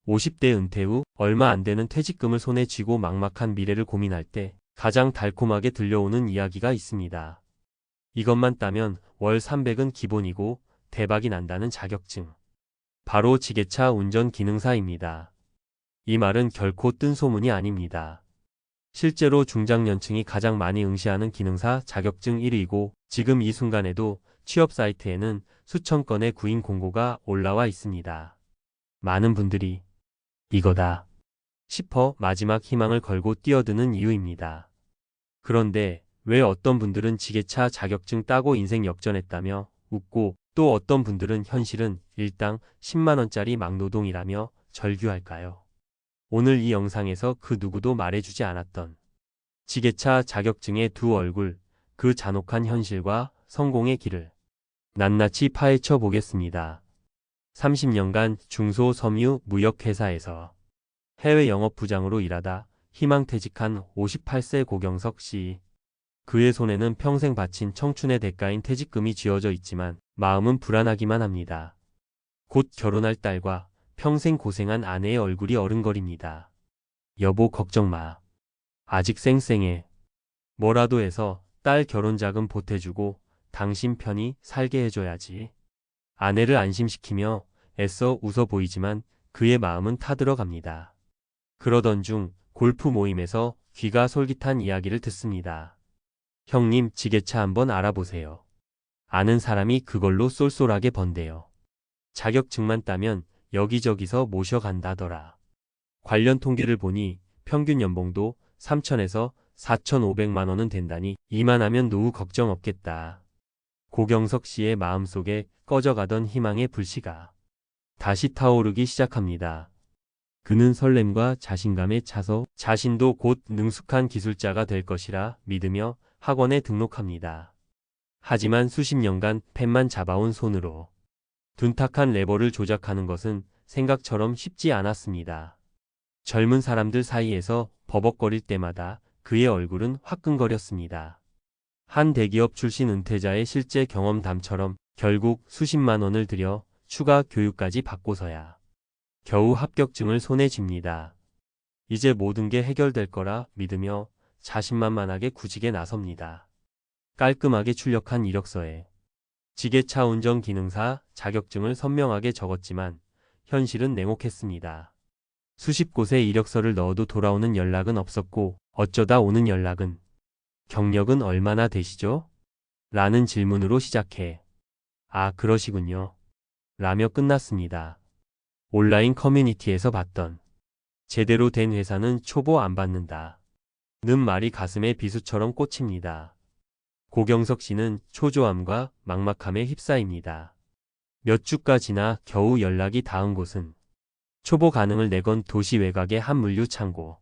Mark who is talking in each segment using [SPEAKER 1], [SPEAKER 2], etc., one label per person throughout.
[SPEAKER 1] 50대 은퇴 후 얼마 안 되는 퇴직금을 손에 쥐고 막막한 미래를 고민할 때 가장 달콤하게 들려오는 이야기가 있습니다. 이것만 따면 월 300은 기본이고 대박이 난다는 자격증. 바로 지게차 운전 기능사입니다. 이 말은 결코 뜬 소문이 아닙니다. 실제로 중장년층이 가장 많이 응시하는 기능사 자격증 1위이고 지금 이 순간에도 취업 사이트에는 수천 건의 구인 공고가 올라와 있습니다. 많은 분들이 이거다 싶어 마지막 희망을 걸고 뛰어드는 이유입니다. 그런데 왜 어떤 분들은 지게차 자격증 따고 인생 역전했다며 웃고 또 어떤 분들은 현실은 일당 10만원짜리 막노동이라며 절규할까요? 오늘 이 영상에서 그 누구도 말해주지 않았던 지게차 자격증의 두 얼굴, 그 잔혹한 현실과 성공의 길을 낱낱이 파헤쳐 보겠습니다. 30년간 중소섬유 무역회사에서 해외 영업부장으로 일하다 희망퇴직한 58세 고경석 씨. 그의 손에는 평생 바친 청춘의 대가인 퇴직금이 쥐어져 있지만 마음은 불안하기만 합니다. 곧 결혼할 딸과 평생 고생한 아내의 얼굴이 어른거립니다. 여보 걱정 마. 아직 쌩쌩해. 뭐라도 해서 딸 결혼 자금 보태주고 당신 편히 살게 해줘야지. 아내를 안심시키며 애써 웃어 보이지만 그의 마음은 타들어갑니다. 그러던 중 골프 모임에서 귀가 솔깃한 이야기를 듣습니다. 형님 지게차 한번 알아보세요. 아는 사람이 그걸로 쏠쏠하게 번대요. 자격증만 따면 여기저기서 모셔간다더라. 관련 통계를 보니 평균 연봉도 3천에서 4,500만 원은 된다니 이만하면 노후 걱정 없겠다. 고경석 씨의 마음속에 꺼져가던 희망의 불씨가 다시 타오르기 시작합니다. 그는 설렘과 자신감에 차서 자신도 곧 능숙한 기술자가 될 것이라 믿으며 학원에 등록합니다. 하지만 수십 년간 펜만 잡아온 손으로 둔탁한 레버를 조작하는 것은 생각처럼 쉽지 않았습니다. 젊은 사람들 사이에서 버벅거릴 때마다 그의 얼굴은 화끈거렸습니다. 한 대기업 출신 은퇴자의 실제 경험담처럼 결국 수십만 원을 들여 추가 교육까지 받고서야 겨우 합격증을 손에 쥡니다. 이제 모든 게 해결될 거라 믿으며 자신만만하게 구직에 나섭니다. 깔끔하게 출력한 이력서에 지게차 운전 기능사 자격증을 선명하게 적었지만 현실은 냉혹했습니다. 수십 곳에 이력서를 넣어도 돌아오는 연락은 없었고 어쩌다 오는 연락은 경력은 얼마나 되시죠? 라는 질문으로 시작해 아 그러시군요. 라며 끝났습니다. 온라인 커뮤니티에서 봤던 제대로 된 회사는 초보 안 받는다 는 말이 가슴에 비수처럼 꽂힙니다. 고경석 씨는 초조함과 막막함에 휩싸입니다. 몇 주가 지나 겨우 연락이 닿은 곳은 초보 가능을 내건 도시 외곽의 한 물류 창고.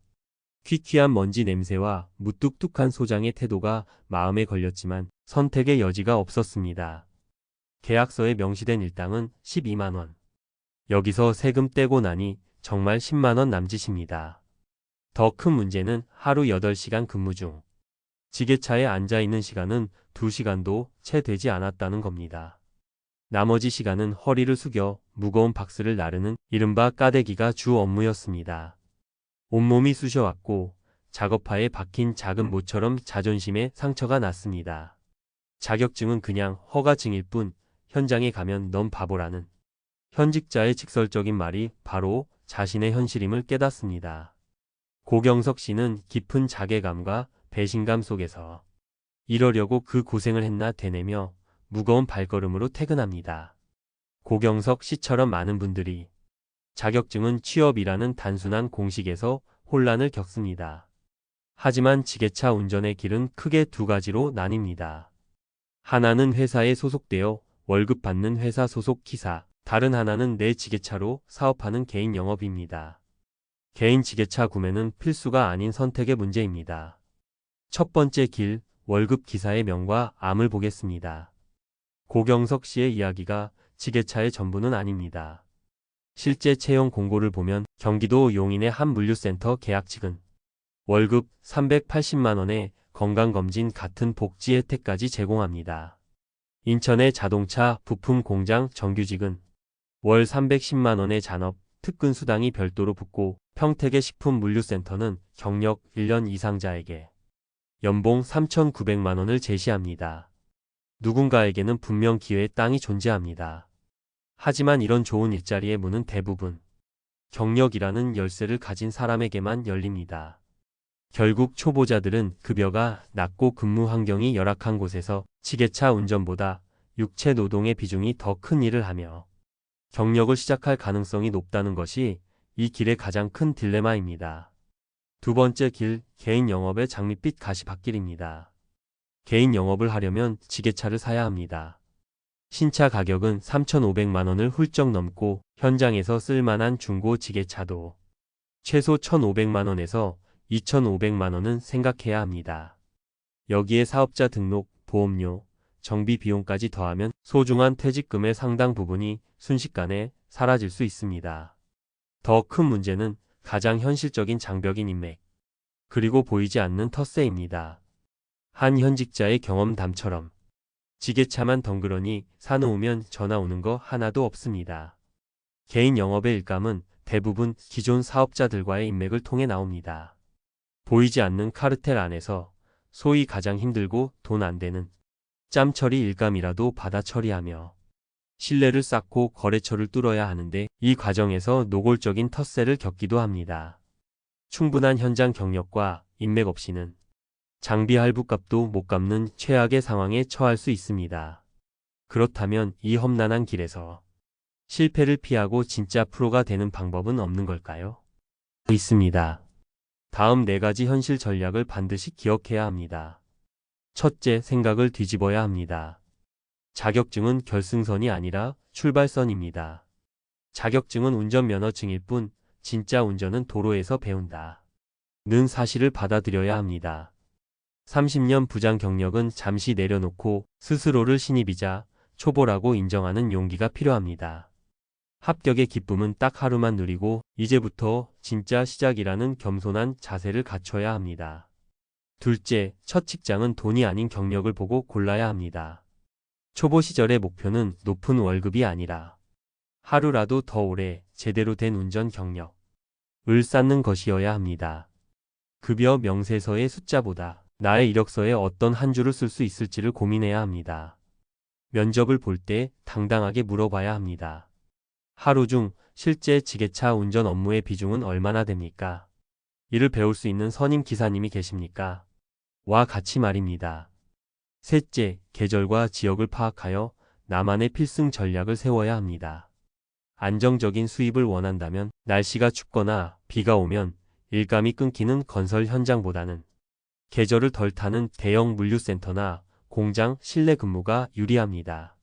[SPEAKER 1] 퀴퀴한 먼지 냄새와 무뚝뚝한 소장의 태도가 마음에 걸렸지만 선택의 여지가 없었습니다. 계약서에 명시된 일당은 12만 원. 여기서 세금 떼고 나니 정말 10만 원 남짓입니다. 더 큰 문제는 하루 8시간 근무 중 지게차에 앉아있는 시간은 2시간도 채 되지 않았다는 겁니다. 나머지 시간은 허리를 숙여 무거운 박스를 나르는 이른바 까대기가 주 업무였습니다. 온몸이 쑤셔왔고 작업화에 박힌 작은 모처럼 자존심에 상처가 났습니다. 자격증은 그냥 허가증일 뿐 현장에 가면 넌 바보라는 현직자의 직설적인 말이 바로 자신의 현실임을 깨닫습니다. 고경석 씨는 깊은 자괴감과 배신감 속에서 이러려고 그 고생을 했나 되뇌며 무거운 발걸음으로 퇴근합니다. 고경석 씨처럼 많은 분들이 자격증은 취업이라는 단순한 공식에서 혼란을 겪습니다. 하지만 지게차 운전의 길은 크게 두 가지로 나뉩니다. 하나는 회사에 소속되어 월급 받는 회사 소속 기사, 다른 하나는 내 지게차로 사업하는 개인 영업입니다. 개인 지게차 구매는 필수가 아닌 선택의 문제입니다. 첫 번째 길, 월급 기사의 명과 암을 보겠습니다. 고경석 씨의 이야기가 지게차의 전부는 아닙니다. 실제 채용 공고를 보면 경기도 용인의 한 물류센터 계약직은 월급 380만 원에 건강검진 같은 복지 혜택까지 제공합니다. 인천의 자동차 부품 공장 정규직은 월 310만 원의 잔업, 특근 수당이 별도로 붙고 평택의 식품물류센터는 경력 1년 이상자에게 연봉 3,900만 원을 제시합니다. 누군가에게는 분명 기회의 땅이 존재합니다. 하지만 이런 좋은 일자리의 문은 대부분 경력이라는 열쇠를 가진 사람에게만 열립니다. 결국 초보자들은 급여가 낮고 근무 환경이 열악한 곳에서 지게차 운전보다 육체 노동의 비중이 더 큰 일을 하며 경력을 시작할 가능성이 높다는 것이 이 길의 가장 큰 딜레마입니다. 두 번째 길, 개인 영업의 장밋빛 가시밭길입니다. 개인 영업을 하려면 지게차를 사야 합니다. 신차 가격은 3,500만 원을 훌쩍 넘고 현장에서 쓸만한 중고 지게차도 최소 1,500만 원에서 2,500만 원은 생각해야 합니다. 여기에 사업자 등록, 보험료, 정비 비용까지 더하면 소중한 퇴직금의 상당 부분이 순식간에 사라질 수 있습니다. 더 큰 문제는 가장 현실적인 장벽인 인맥, 그리고 보이지 않는 텃세입니다. 한 현직자의 경험담처럼 지게차만 덩그러니 사놓으면 전화 오는 거 하나도 없습니다. 개인 영업의 일감은 대부분 기존 사업자들과의 인맥을 통해 나옵니다. 보이지 않는 카르텔 안에서 소위 가장 힘들고 돈 안 되는 짬처리 일감이라도 받아 처리하며 신뢰를 쌓고 거래처를 뚫어야 하는데 이 과정에서 노골적인 텃세를 겪기도 합니다. 충분한 현장 경력과 인맥 없이는 장비 할부값도 못 갚는 최악의 상황에 처할 수 있습니다. 그렇다면 이 험난한 길에서 실패를 피하고 진짜 프로가 되는 방법은 없는 걸까요? 있습니다. 다음 4가지 현실 전략을 반드시 기억해야 합니다. 첫째, 생각을 뒤집어야 합니다. 자격증은 결승선이 아니라 출발선입니다. 자격증은 운전면허증일 뿐 진짜 운전은 도로에서 배운다 는 사실을 받아들여야 합니다. 30년 부장 경력은 잠시 내려놓고 스스로를 신입이자 초보라고 인정하는 용기가 필요합니다. 합격의 기쁨은 딱 하루만 누리고 이제부터 진짜 시작이라는 겸손한 자세를 갖춰야 합니다. 둘째, 첫 직장은 돈이 아닌 경력을 보고 골라야 합니다. 초보 시절의 목표는 높은 월급이 아니라 하루라도 더 오래 제대로 된 운전 경력을 쌓는 것이어야 합니다. 급여 명세서의 숫자보다 나의 이력서에 어떤 한 줄을 쓸 수 있을지를 고민해야 합니다. 면접을 볼 때 당당하게 물어봐야 합니다. 하루 중 실제 지게차 운전 업무의 비중은 얼마나 됩니까? 이를 배울 수 있는 선임 기사님이 계십니까? 와 같이 말입니다. 셋째, 계절과 지역을 파악하여 나만의 필승 전략을 세워야 합니다. 안정적인 수입을 원한다면 날씨가 춥거나 비가 오면 일감이 끊기는 건설 현장보다는 계절을 덜 타는 대형 물류센터나 공장 실내 근무가 유리합니다.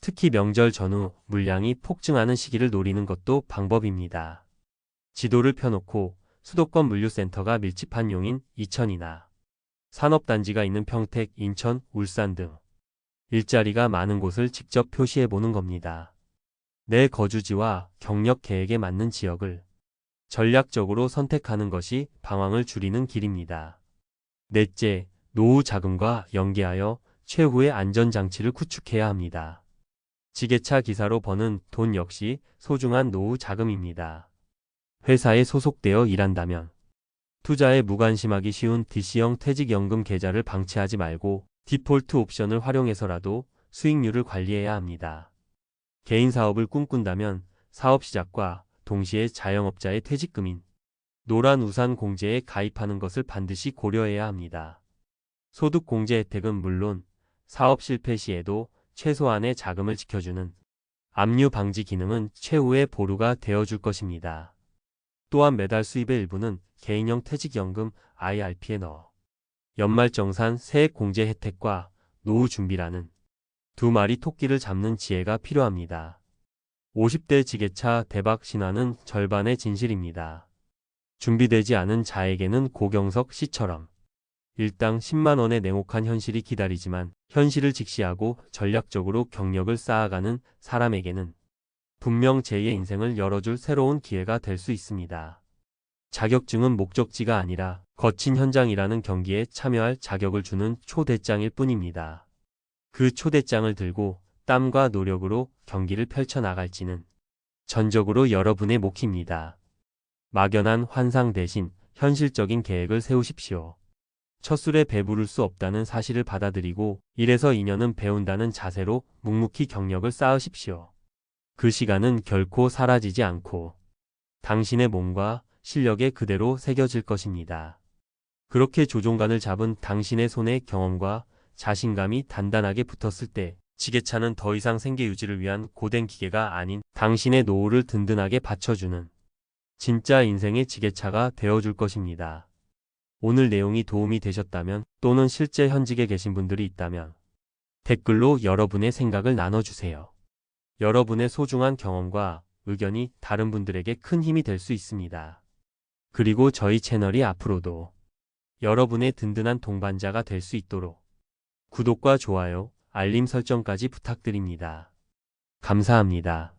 [SPEAKER 1] 특히 명절 전후 물량이 폭증하는 시기를 노리는 것도 방법입니다. 지도를 펴놓고 수도권 물류센터가 밀집한 용인, 이천이나 산업단지가 있는 평택, 인천, 울산 등 일자리가 많은 곳을 직접 표시해보는 겁니다. 내 거주지와 경력 계획에 맞는 지역을 전략적으로 선택하는 것이 방황을 줄이는 길입니다. 넷째, 노후 자금과 연계하여 최후의 안전장치를 구축해야 합니다. 지게차 기사로 버는 돈 역시 소중한 노후 자금입니다. 회사에 소속되어 일한다면 투자에 무관심하기 쉬운 DC형 퇴직연금 계좌를 방치하지 말고 디폴트 옵션을 활용해서라도 수익률을 관리해야 합니다. 개인 사업을 꿈꾼다면 사업 시작과 동시에 자영업자의 퇴직금인 노란 우산 공제에 가입하는 것을 반드시 고려해야 합니다. 소득 공제 혜택은 물론 사업 실패 시에도 최소한의 자금을 지켜주는 압류 방지 기능은 최후의 보루가 되어줄 것입니다. 또한 매달 수입의 일부는 개인형 퇴직연금 IRP에 넣어 연말정산 세액 공제 혜택과 노후 준비라는 두 마리 토끼를 잡는 지혜가 필요합니다. 50대 지게차 대박 신화는 절반의 진실입니다. 준비되지 않은 자에게는 고경석 씨처럼 일당 10만 원의 냉혹한 현실이 기다리지만 현실을 직시하고 전략적으로 경력을 쌓아가는 사람에게는 분명 제2의 인생을 열어줄 새로운 기회가 될 수 있습니다. 자격증은 목적지가 아니라 거친 현장이라는 경기에 참여할 자격을 주는 초대장일 뿐입니다. 그 초대장을 들고 땀과 노력으로 경기를 펼쳐나갈지는 전적으로 여러분의 몫입니다. 막연한 환상 대신 현실적인 계획을 세우십시오. 첫술에 배부를 수 없다는 사실을 받아들이고 1에서 2년은 배운다는 자세로 묵묵히 경력을 쌓으십시오. 그 시간은 결코 사라지지 않고 당신의 몸과 실력에 그대로 새겨질 것입니다. 그렇게 조종간을 잡은 당신의 손에 경험과 자신감이 단단하게 붙었을 때 지게차는 더 이상 생계 유지를 위한 고된 기계가 아닌 당신의 노후를 든든하게 받쳐주는 진짜 인생의 지게차가 되어줄 것입니다. 오늘 내용이 도움이 되셨다면 또는 실제 현직에 계신 분들이 있다면 댓글로 여러분의 생각을 나눠주세요. 여러분의 소중한 경험과 의견이 다른 분들에게 큰 힘이 될 수 있습니다. 그리고 저희 채널이 앞으로도 여러분의 든든한 동반자가 될 수 있도록 구독과 좋아요, 알림 설정까지 부탁드립니다. 감사합니다.